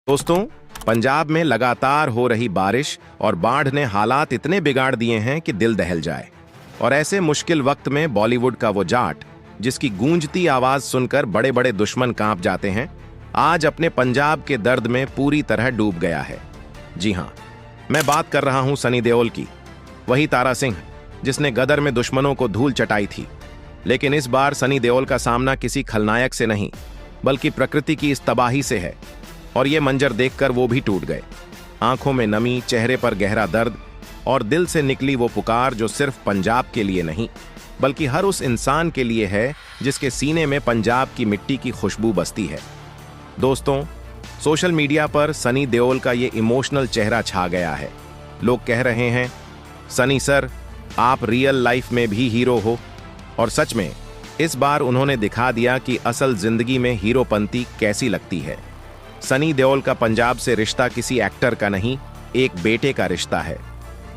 दोस्तों, पंजाब में लगातार हो रही बारिश और बाढ़ ने हालात इतने बिगाड़ दिए हैं कि दिल दहल जाए। और ऐसे मुश्किल वक्त में बॉलीवुड का वो जाट, जिसकी गूंजती आवाज सुनकर बड़े बड़े दुश्मन कांप जाते हैं, आज अपने पंजाब के दर्द में पूरी तरह डूब गया है। जी हां, मैं बात कर रहा हूं सनी देओल की, वही तारा सिंह जिसने गदर में दुश्मनों को धूल चटाई थी। लेकिन इस बार सनी देओल का सामना किसी खलनायक से नहीं, बल्कि प्रकृति की इस तबाही से है। और ये मंजर देखकर वो भी टूट गए। आंखों में नमी, चेहरे पर गहरा दर्द और दिल से निकली वो पुकार जो सिर्फ पंजाब के लिए नहीं, बल्कि हर उस इंसान के लिए है जिसके सीने में पंजाब की मिट्टी की खुशबू बसती है। दोस्तों, सोशल मीडिया पर सनी देओल का ये इमोशनल चेहरा छा गया है। लोग कह रहे हैं, सनी सर, आप रियल लाइफ में भी हीरो हो। और सच में इस बार उन्होंने दिखा दिया कि असल जिंदगी में हीरोपंती कैसी लगती है। सनी देओल का पंजाब से रिश्ता किसी एक्टर का नहीं, एक बेटे का रिश्ता है।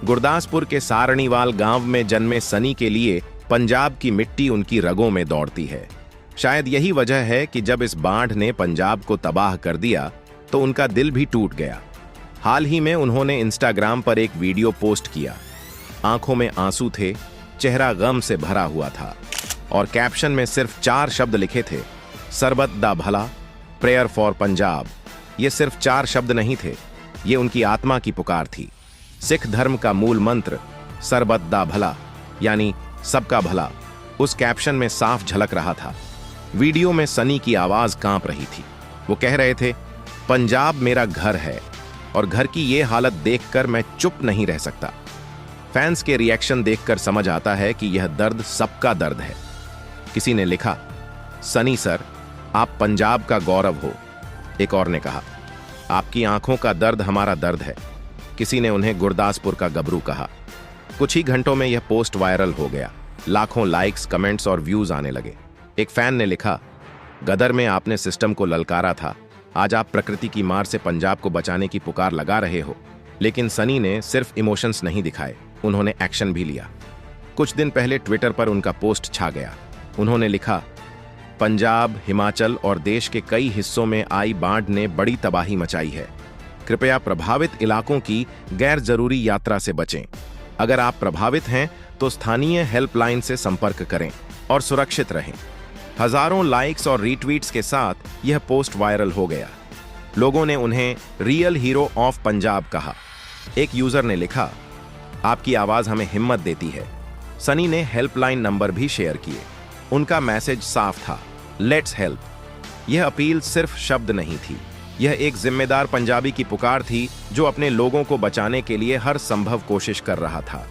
गुरदासपुर के सारणीवाल गांव में जन्मे सनी के लिए पंजाब की मिट्टी उनकी रगों में दौड़ती है। शायद यही वजह है कि जब इस बाढ़ ने पंजाब को तबाह कर दिया तो उनका दिल भी टूट गया। हाल ही में उन्होंने इंस्टाग्राम पर एक वीडियो पोस्ट किया। आंखों में आंसू थे, चेहरा गम से भरा हुआ था और कैप्शन में सिर्फ 4 शब्द लिखे थे, सरबत दा भला, प्रेयर फॉर पंजाब। ये सिर्फ 4 शब्द नहीं थे, ये उनकी आत्मा की पुकार थी। सिख धर्म का मूल मंत्र सरबत दा भला, यानी सबका भला, उस कैप्शन में साफ झलक रहा था। वीडियो में सनी की आवाज कांप रही थी। वो कह रहे थे, पंजाब मेरा घर है और घर की ये हालत देखकर मैं चुप नहीं रह सकता। फैंस के रिएक्शन देखकर समझ आता है कि यह दर्द सबका दर्द है। किसी ने लिखा, सनी सर, आप पंजाब का गौरव हो। एक और ने कहा, आपकी आंखों का दर्द हमारा दर्द है। किसी ने उन्हें गुरदासपुर का गबरू कहा। कुछ ही घंटों में यह पोस्ट वायरल हो गया। लाखों लाइक्स, कमेंट्स और व्यूज आने लगे। एक फैन ने लिखा, गदर में आपने सिस्टम को ललकारा था, आज आप प्रकृति की मार से पंजाब को बचाने की पुकार लगा रहे हो। लेकिन सनी ने सिर्फ इमोशंस नहीं दिखाए, उन्होंने एक्शन भी लिया। कुछ दिन पहले ट्विटर पर उनका पोस्ट छा गया। उन्होंने लिखा, पंजाब, हिमाचल और देश के कई हिस्सों में आई बाढ़ ने बड़ी तबाही मचाई है। कृपया प्रभावित इलाकों की गैर जरूरी यात्रा से बचें। अगर आप प्रभावित हैं तो स्थानीय हेल्पलाइन से संपर्क करें और सुरक्षित रहें। हजारों लाइक्स और रीट्वीट्स के साथ यह पोस्ट वायरल हो गया। लोगों ने उन्हें रियल हीरो ऑफ पंजाब कहा। एक यूजर ने लिखा, आपकी आवाज हमें हिम्मत देती है। सनी ने हेल्पलाइन नंबर भी शेयर किए। उनका मैसेज साफ था, लेट्स हेल्प। यह अपील सिर्फ शब्द नहीं थी, यह एक जिम्मेदार पंजाबी की पुकार थी जो अपने लोगों को बचाने के लिए हर संभव कोशिश कर रहा था।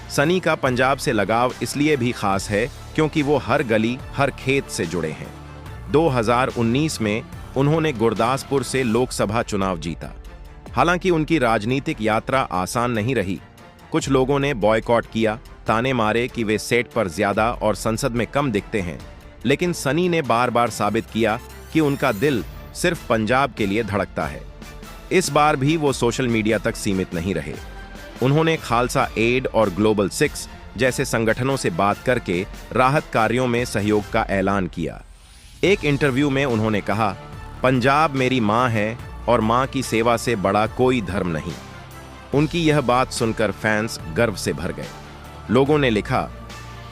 सनी का पंजाब से लगाव इसलिए भी खास है क्योंकि वो हर गली, हर खेत से जुड़े हैं। 2019 में उन्होंने गुरदासपुर से लोकसभा चुनाव जीता। हालांकि उनकी राजनीतिक यात्रा आसान नहीं रही। कुछ लोगों ने बॉयकॉट किया, ताने मारे कि वे सेट पर ज्यादा और संसद में कम दिखते हैं। लेकिन सनी ने बार बार साबित किया कि उनका दिल सिर्फ पंजाब के लिए धड़कता है। इस बार भी वो सोशल मीडिया तक सीमित नहीं रहे। उन्होंने खालसा एड और ग्लोबल 6 जैसे संगठनों से बात करके राहत कार्यों में सहयोग का ऐलान किया। एक इंटरव्यू में उन्होंने कहा, पंजाब मेरी मां है और मां की सेवा से बड़ा कोई धर्म नहीं। उनकी यह बात सुनकर फैंस गर्व से भर गए। लोगों ने लिखा,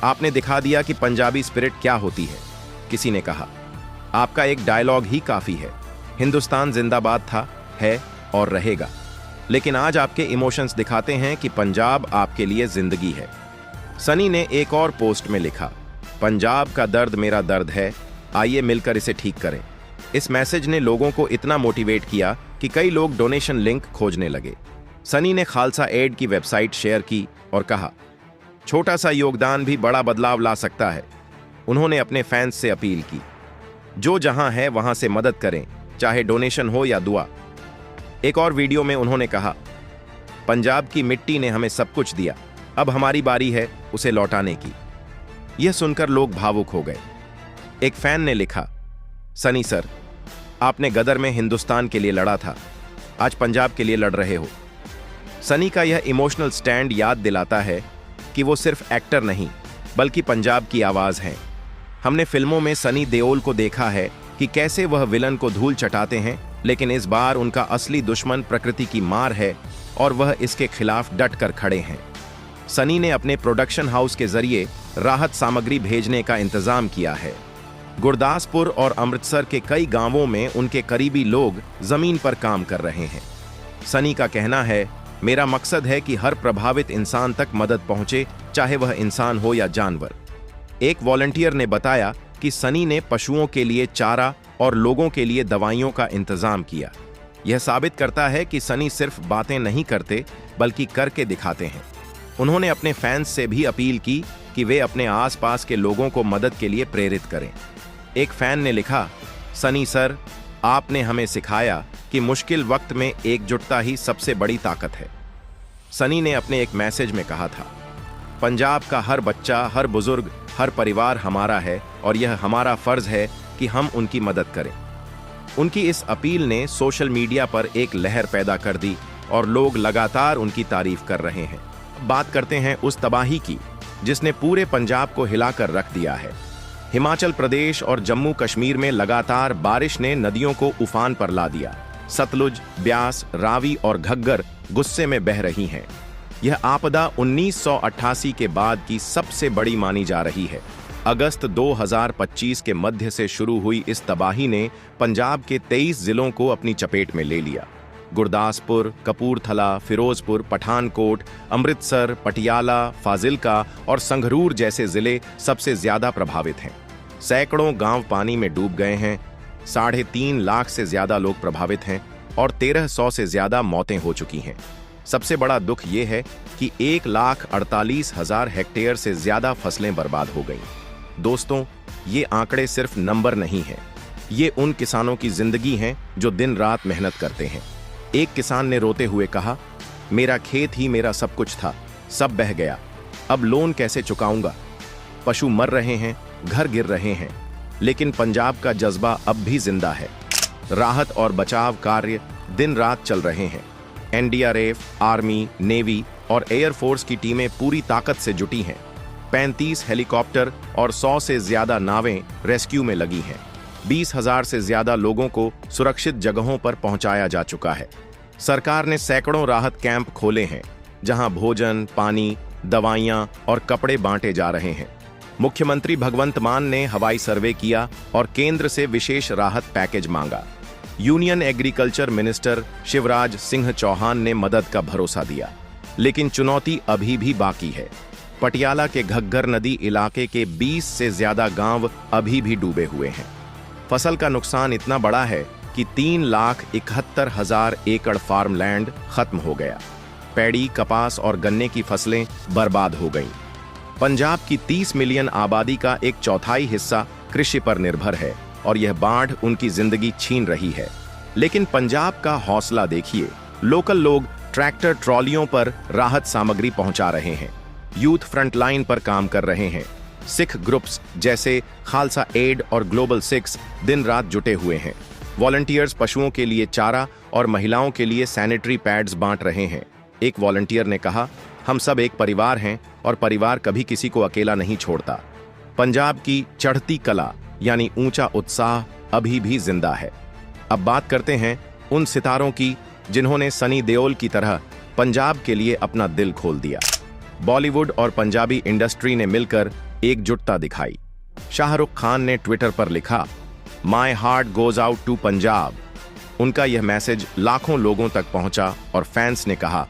आपने दिखा दिया कि पंजाबी स्पिरिट क्या होती है। किसी ने कहा, आपका एक डायलॉग ही काफी है, हिंदुस्तान जिंदाबाद था, है और रहेगा। लेकिन आज आपके इमोशंस दिखाते हैं कि पंजाब आपके लिए जिंदगी है। सनी ने एक और पोस्ट में लिखा, पंजाब का दर्द मेरा दर्द है, आइए मिलकर इसे ठीक करें। इस मैसेज ने लोगों को इतना मोटिवेट किया कि कई लोग डोनेशन लिंक खोजने लगे। सनी ने खालसा एड की वेबसाइट शेयर की और कहा, छोटा सा योगदान भी बड़ा बदलाव ला सकता है। उन्होंने अपने फैंस से अपील की, जो जहां है वहां से मदद करें, चाहे डोनेशन हो या दुआ। एक और वीडियो में उन्होंने कहा, पंजाब की मिट्टी ने हमें सब कुछ दिया, अब हमारी बारी है उसे लौटाने की। यह सुनकर लोग भावुक हो गए। एक फैन ने लिखा, सनी सर, आपने गदर में हिंदुस्तान के लिए लड़ा था, आज पंजाब के लिए लड़ रहे हो। सनी का यह इमोशनल स्टैंड याद दिलाता है कि वो सिर्फ एक्टर नहीं, बल्कि पंजाब की आवाज हैं। हमने फिल्मों में सनी देओल को देखा है कि कैसे वह विलन को धूल चटाते हैं लेकिन इस बार उनका असली दुश्मन प्रकृति की मार है और वह इसके खिलाफ डट कर खड़े हैं। सनी ने अपने प्रोडक्शन हाउस के जरिए राहत सामग्री भेजने का इंतजाम किया है। गुरदासपुर और अमृतसर के कई गांवों में उनके करीबी लोग जमीन पर काम कर रहे हैं। सनी का कहना है, मेरा मकसद है कि हर प्रभावित इंसान तक मदद पहुंचे, चाहे वह इंसान हो या जानवर। एक वॉलंटियर ने बताया कि सनी ने पशुओं के लिए चारा और लोगों के लिए दवाइयों का इंतजाम किया। यह साबित करता है कि सनी सिर्फ बातें नहीं करते बल्कि करके दिखाते हैं। उन्होंने अपने फैंस से भी अपील की कि वे अपने आसपास के लोगों को मदद के लिए प्रेरित करें। एक फैन ने लिखा, सनी सर, आपने हमें सिखाया कि मुश्किल वक्त में एकजुटता ही सबसे बड़ी ताकत है। सनी ने अपने एक मैसेज में कहा था, पंजाब का हर बच्चा, हर बुजुर्ग, हर परिवार हमारा है और यह हमारा फर्ज है कि हम उनकी मदद करें। उनकी इस अपील ने सोशल मीडिया पर एक लहर पैदा कर दी और लोग लगातार उनकी तारीफ कर रहे हैं। बात करते हैं उस तबाही की जिसने पूरे पंजाब को हिलाकर रख दिया है। हिमाचल प्रदेश और जम्मू कश्मीर में लगातार बारिश ने नदियों को उफान पर ला दिया। सतलुज, ब्यास, रावी और घग्गर गुस्से में बह रही हैं। यह आपदा 1988 के बाद की सबसे बड़ी मानी जा रही है। अगस्त 2025 के मध्य से शुरू हुई इस तबाही ने पंजाब के 23 जिलों को अपनी चपेट में ले लिया। गुरदासपुर, कपूरथला, फिरोजपुर, पठानकोट, अमृतसर, पटियाला, फाजिल्का और संगरूर जैसे जिले सबसे ज्यादा प्रभावित हैं। सैकड़ों गांव पानी में डूब गए हैं। 3.5 लाख से ज्यादा लोग प्रभावित हैं और 1300 से ज्यादा मौतें हो चुकी हैं। सबसे बड़ा दुख यह है कि 1,48,000 हेक्टेयर से ज्यादा फसलें बर्बाद हो गईं। दोस्तों, ये आंकड़े सिर्फ नंबर नहीं हैं। ये उन किसानों की जिंदगी हैं जो दिन रात मेहनत करते हैं। एक किसान ने रोते हुए कहा, मेरा खेत ही मेरा सब कुछ था, सब बह गया, अब लोन कैसे चुकाऊंगा। पशु मर रहे हैं, घर गिर रहे हैं, लेकिन पंजाब का जज्बा अब भी जिंदा है। राहत और बचाव कार्य दिन रात चल रहे हैं। एनडीआरएफ, आर्मी, नेवी और एयरफोर्स की टीमें पूरी ताकत से जुटी हैं। 35 हेलीकॉप्टर और 100 से ज्यादा नावें रेस्क्यू में लगी हैं। 20,000 से ज्यादा लोगों को सुरक्षित जगहों पर पहुंचाया जा चुका है। सरकार ने सैकड़ों राहत कैंप खोले हैं, जहां भोजन, पानी, दवाइयां और कपड़े बांटे जा रहे हैं। मुख्यमंत्री भगवंत मान ने हवाई सर्वे किया और केंद्र से विशेष राहत पैकेज मांगा। Union agriculture minister Shivraj Singh Chouhan ने मदद का भरोसा दिया, लेकिन चुनौती अभी भी बाकी है। पटियाला के घग्गर नदी इलाके के 20 से ज्यादा गांव अभी भी डूबे हुए हैं। फसल का नुकसान इतना बड़ा है कि 3,71,000 एकड़ फार्मलैंड खत्म हो गया। पैडी, कपास और गन्ने की फसलें बर्बाद हो गईं। पंजाब की 30 मिलियन आबादी का एक चौथाई हिस्सा कृषि पर निर्भर है और यह बाढ़ उनकी जिंदगी छीन रही है। लेकिन पंजाब का हौसला देखिए। लोकल लोग ट्रैक्टर ट्रॉलियों पर राहत सामग्री पहुंचा रहे हैं। यूथ फ्रंटलाइन पर काम कर रहे हैं। सिख ग्रुप्स जैसे खालसा एड और ग्लोबल 6 दिन रात जुटे हुए हैं। वॉलंटियर्स पशुओं के लिए चारा और महिलाओं के लिए सैनिटरी पैड्स बांट रहे हैं। एक वॉलंटियर ने कहा, हम सब एक परिवार हैं और परिवार कभी किसी को अकेला नहीं छोड़ता। पंजाब की चढ़ती कला यानी ऊंचा उत्साह अभी भी जिंदा है। अब बात करते हैं उन सितारों की जिन्होंने सनी देओल की तरह पंजाब के लिए अपना दिल खोल दिया। बॉलीवुड और पंजाबी इंडस्ट्री ने मिलकर एकजुटता दिखाई। शाहरुख खान ने ट्विटर पर लिखा, my heart goes out to Punjab. उनका यह मैसेज लाखों लोगों तक पहुंचा और फैंस ने कहा,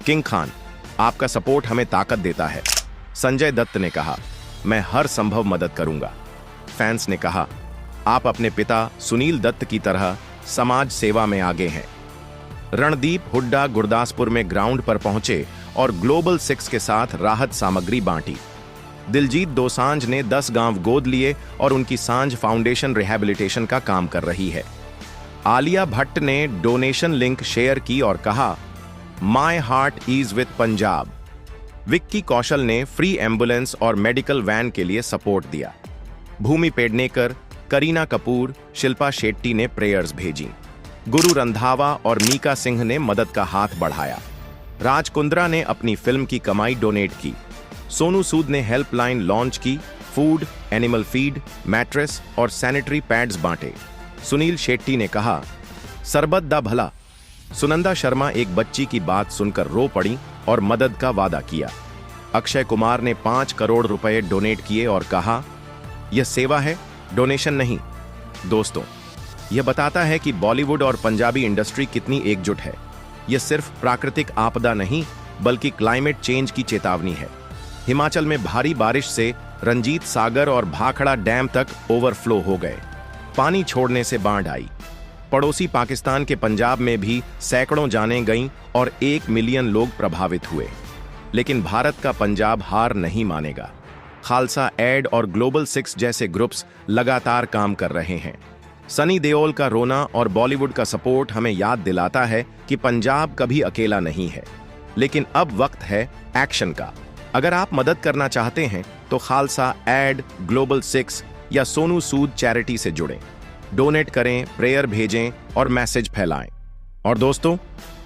किंग खान, आपका सपोर्ट हमें ताकत देता है। संजय दत्त ने कहा, मैं हर संभव मदद करूंगा। फैंस ने कहा, आप अपने पिता सुनील दत्त की तरह समाज सेवा में आगे हैं। रणदीप हुड्डा गुरदासपुर में ग्राउंड पर पहुंचे और ग्लोबल 6 के साथ राहत सामग्री बांटी। दिलजीत दोसांझ ने 10 गांव गोद लिए और उनकी सांझ फाउंडेशन रिहैबिलिटेशन का काम कर रही है। आलिया भट्ट ने डोनेशन लिंक शेयर की और कहा, my heart is with Punjab. Vicky Kaushal ने फ्री एम्बुलेंस और मेडिकल वैन के लिए सपोर्ट दिया। भूमि पेडनेकर, करीना कपूर, शिल्पा शेट्टी ने प्रेयर्स भेजी। गुरु रंधावा और मीका सिंह ने मदद का हाथ बढ़ाया। राज कुंद्रा ने अपनी फिल्म की कमाई डोनेट की। सोनू सूद ने हेल्पलाइन लॉन्च की, फूड, एनिमल फीड, मैट्रेस और सैनिटरी पैड्स बांटे। सुनील शेट्टी ने कहा, सरबत दा भला। सुनंदा शर्मा एक बच्ची की बात सुनकर रो पड़ी और मदद का वादा किया। अक्षय कुमार ने 5 करोड़ रुपए डोनेट किए और कहा, यह सेवा है, डोनेशन नहीं। दोस्तों, यह बताता है कि बॉलीवुड और पंजाबी इंडस्ट्री कितनी एकजुट है। यह सिर्फ प्राकृतिक आपदा नहीं बल्कि क्लाइमेट चेंज की चेतावनी है। हिमाचल में भारी बारिश से रंजीत सागर और भाखड़ा डैम तक ओवरफ्लो हो गए। पानी छोड़ने से बाढ़ आई। पड़ोसी पाकिस्तान के पंजाब में भी सैकड़ों जानें गईं और 1 मिलियन लोग प्रभावित हुए। लेकिन भारत का पंजाब हार नहीं मानेगा। खालसा एड और ग्लोबल 6 जैसे ग्रुप्स लगातार काम कर रहे हैं। सनी देओल का रोना और बॉलीवुड का सपोर्ट हमें याद दिलाता है कि पंजाब कभी अकेला नहीं है। लेकिन अब वक्त है एक्शन का। अगर आप मदद करना चाहते हैं तो खालसा एड, ग्लोबल 6 या सोनू सूद चैरिटी से जुड़ें। डोनेट करें, प्रेयर भेजें और मैसेज फैलाएं। और दोस्तों,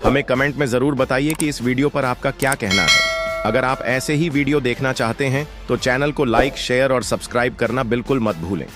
हमें कमेंट में जरूर बताइए कि इस वीडियो पर आपका क्या कहना है। अगर आप ऐसे ही वीडियो देखना चाहते हैं तो चैनल को लाइक, शेयर और सब्सक्राइब करना बिल्कुल मत भूलें।